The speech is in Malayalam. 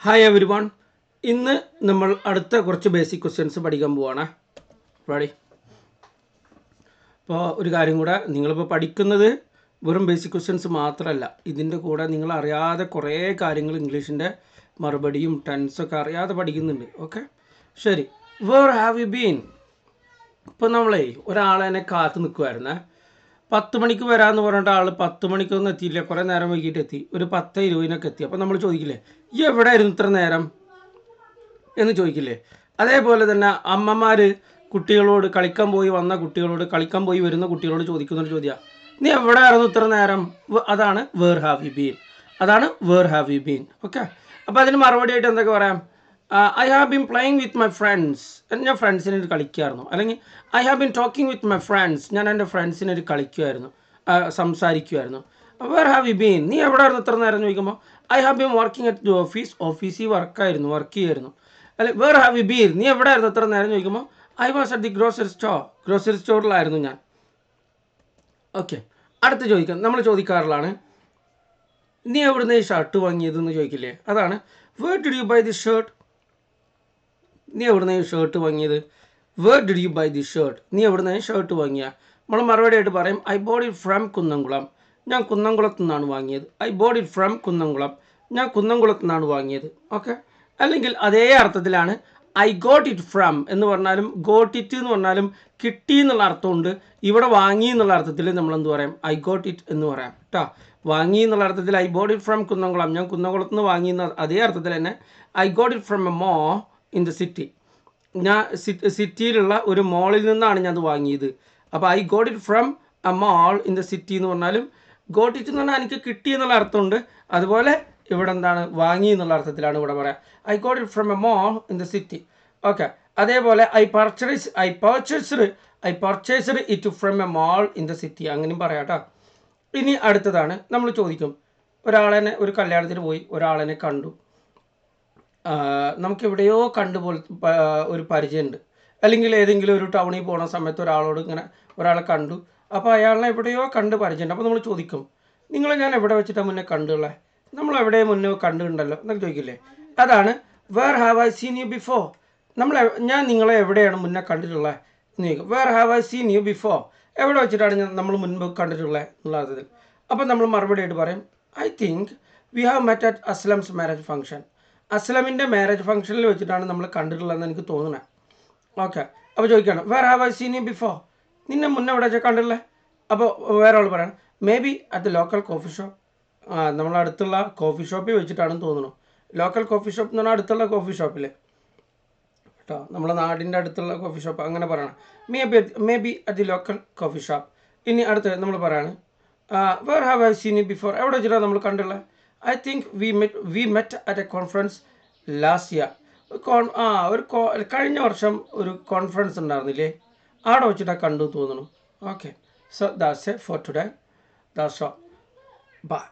Hi every one. ഇന്ന് നമ്മൾ അടുത്ത കുറച്ച് ബേസിക് ക്വസ്റ്റ്യൻസ് പഠിക്കാൻ പോവാണ്. റെഡി? അപ്പോൾ ഒരു കാര്യം കൂടെ, നിങ്ങളിപ്പോൾ പഠിക്കുന്നത് വെറും ബേസിക് ക്വസ്റ്റ്യൻസ് മാത്രമല്ല, ഇതിൻ്റെ കൂടെ നിങ്ങൾ അറിയാതെ കുറേ കാര്യങ്ങൾ ഇംഗ്ലീഷിൻ്റെ മറുപടിയും ടെൻസൊക്കെ അറിയാതെ പഠിക്കുന്നുണ്ട്. ഓക്കെ, ശരി. Where have you been? ഇപ്പോൾ നമ്മളെ ഒരാളെന്നെ കാത്തു നിൽക്കുമായിരുന്നേ. 10 മണിക്ക് വരാമെന്ന് പറഞ്ഞിട്ട് ആൾ 10 മണിക്കൊന്നും എത്തിയില്ല, കുറേ നേരം വൈകിട്ട് എത്തി. ഒരു 10:20 എത്തി. അപ്പോൾ നമ്മൾ ചോദിക്കില്ലേ, ഈ എവിടെയായിരുന്നു ഇത്ര നേരം എന്ന് ചോദിക്കില്ലേ? അതേപോലെ തന്നെ അമ്മമാർ കുട്ടികളോട്, കളിക്കാൻ പോയി വന്ന കുട്ടികളോട്, കളിക്കാൻ പോയി വരുന്ന കുട്ടികളോട് ചോദിക്കുന്നൊരു ചോദ്യമാണ്, നീ എവിടെയായിരുന്നു ഇത്ര നേരം? അതാണ് വേർ ഹാവ് യു ബീൻ. അതാണ് where have you been. Okay, അപ്പോൾ അതിന് മറുപടി ആയിട്ട് എന്തൊക്കെ പറയാം? I have been playing with my friends. ഞാൻ ഫ്രണ്ട്സിനായിട്ട് കളിക്കുമായിരുന്നു. അല്ലെങ്കിൽ I have been talking with my friends. ഞാൻ എൻ്റെ ഫ്രണ്ട്സിനായിട്ട് കളിക്കുമായിരുന്നു, സംസാരിക്കുമായിരുന്നു. Where have you been? നീ എവിടെ ആയിരുന്നു ഇത്ര നേരം ചോദിക്കുമ്പോൾ I have been working at the office. ഓഫീസിൽ വർക്ക് ചെയ്യുമായിരുന്നു. അല്ലെ, വേർ ഹാവ് യു ബീൻ? നീ എവിടെ ആയിരുന്നു ഇത്ര നേരം ചോദിക്കുമ്പോൾ I was at the grocery store. Grocery സ്റ്റോറിലായിരുന്നു ഞാൻ. ഓക്കെ, അടുത്ത് ചോദിക്കാം, നമ്മൾ ചോദിക്കാറുള്ളതാണ്, നീ എവിടുന്ന് ഈ ഷർട്ട് വാങ്ങിയതെന്ന് ചോദിക്കില്ലേ? അതാണ് where did you buy the shirt? നീ എവിടുന്ന് ഈ ഷർട്ട് വാങ്ങിയത്? Where did you buy the shirt? നീ എവിടുന്ന് ഷർട്ട് വാങ്ങിയ? നമ്മൾ മറുപടി ആയിട്ട് പറയും, I bought it from Kunnamkulam. ഞാൻ കുന്നംകുളത്തു നിന്നാണ് വാങ്ങിയത്. I bought it from Kunnamkulam. ഞാൻ കുന്നംകുളത്തു നിന്നാണ് വാങ്ങിയത്. ഓക്കെ, അല്ലെങ്കിൽ അതേ അർത്ഥത്തിലാണ് ഐ ഗോട്ട് ഇറ്റ് ഫ്രം എന്ന് പറഞ്ഞാലും ഗോട്ട് ഇറ്റ് എന്ന് പറഞ്ഞാലും കിട്ടി എന്നുള്ള അർത്ഥമുണ്ട്. ഇവിടെ വാങ്ങി എന്നുള്ള അർത്ഥത്തിൽ നമ്മൾ എന്ത് പറയാം? ഐ ഗോട്ട് ഇറ്റ് എന്ന് പറയാം കേട്ടോ. വാങ്ങി എന്നുള്ള അർത്ഥത്തിൽ I bought it from Kunnamkulam, ഞാൻ കുന്നംകുളത്ത് നിന്ന് വാങ്ങി എന്ന അതേ അർത്ഥത്തിൽ തന്നെ I got it from a mall in the city. ഞാൻ സിറ്റിയിലുള്ള ഒരു മോളിൽ നിന്നാണ് ഞാൻ അത് വാങ്ങിയത്. അപ്പോൾ I got it from a mall in the city എന്ന് പറഞ്ഞാലും ഗോട്ട് ഇറ്റ് എന്ന് പറഞ്ഞാൽ എനിക്ക് കിട്ടി എന്നുള്ള അർത്ഥമുണ്ട്. അതുപോലെ ഇവിടെ എന്താണ്? വാങ്ങി എന്നുള്ള അർത്ഥത്തിലാണ് ഇവിടെ പറയാം, I got it from a mall in the city. Okay, അതേപോലെ I purchased it from a mall in the city, അങ്ങനെയും പറയാം കേട്ടോ. ഇനി അടുത്തതാണ്, നമ്മൾ ചോദിക്കും, ഒരാളെന്നെ ഒരു കല്യാണത്തിന് പോയി, ഒരാളെന്നെ കണ്ടു, നമുക്ക് എവിടെയോ കണ്ടുപോലെ ഒരു പരിചയമുണ്ട്. അല്ലെങ്കിൽ ഏതെങ്കിലും ഒരു ടൗണിൽ പോകുന്ന സമയത്ത് ഒരാളെ കണ്ടു, അപ്പോൾ അയാളെ എവിടെയോ കണ്ട് പരിചയമുണ്ട്. അപ്പോൾ നമ്മൾ ചോദിക്കും, നിങ്ങളെ ഞാൻ എവിടെ വെച്ചിട്ടാണ് മുന്നേ കണ്ടുള്ളത്? നമ്മൾ എവിടെ മുന്നേ കണ്ടിട്ടുണ്ടല്ലോ എന്നൊക്കെ ചോദിക്കില്ലേ? അതാണ് where have I seen you before. ഞാൻ നിങ്ങളെ എവിടെയാണ് മുന്നേ കണ്ടിട്ടുള്ളത് എന്ന് ചോദിക്കും. Where have I seen you before? എവിടെ വെച്ചിട്ടാണ് നമ്മൾ മുൻപ് കണ്ടിട്ടുള്ളത് എന്നുള്ള അർത്ഥത്തിൽ. അപ്പോൾ നമ്മൾ മറുപടി ആയിട്ട് പറയും, I think we have met at Aslam's marriage function. അസ്ലമിൻ്റെ മാരേജ് ഫംഗ്ഷനിൽ വെച്ചിട്ടാണ് നമ്മൾ കണ്ടിട്ടുള്ളതെന്ന് എനിക്ക് തോന്നുന്നത്. ഓക്കെ, അപ്പോൾ ചോദിക്കണം, where have I seen you before? നിന്നെ മുന്നേ എവിടെ വെച്ചാൽ കണ്ടിട്ടുള്ളത്? അപ്പോൾ വേറെ ആൾ പറയണം, maybe at the local coffee shop. നമ്മളടുത്തുള്ള കോഫി ഷോപ്പിൽ വെച്ചിട്ടാണെന്ന് തോന്നുന്നു. ലോക്കൽ കോഫി ഷോപ്പ് എന്ന് പറഞ്ഞാൽ അടുത്തുള്ള കോഫി ഷോപ്പിൽ കേട്ടോ, നമ്മളെ നാടിൻ്റെ അടുത്തുള്ള കോഫി ഷോപ്പ് അങ്ങനെ പറയണം. Maybe at the local coffee shop. ഇനി അടുത്ത് നമ്മൾ പറയാണ്, where have I seen you before? എവിടെ വെച്ചിട്ടാണ് നമ്മൾ കണ്ടുള്ളത്? I think we met at a conference last year. കഴിഞ്ഞ വർഷം ഒരു കോൺഫറൻസ് ഉണ്ടായിരുന്നില്ലേ, അവിടെ വെച്ചിട്ടാണ് കണ്ടു തോന്നുന്നു. Okay, so that's it for today. That's all. By.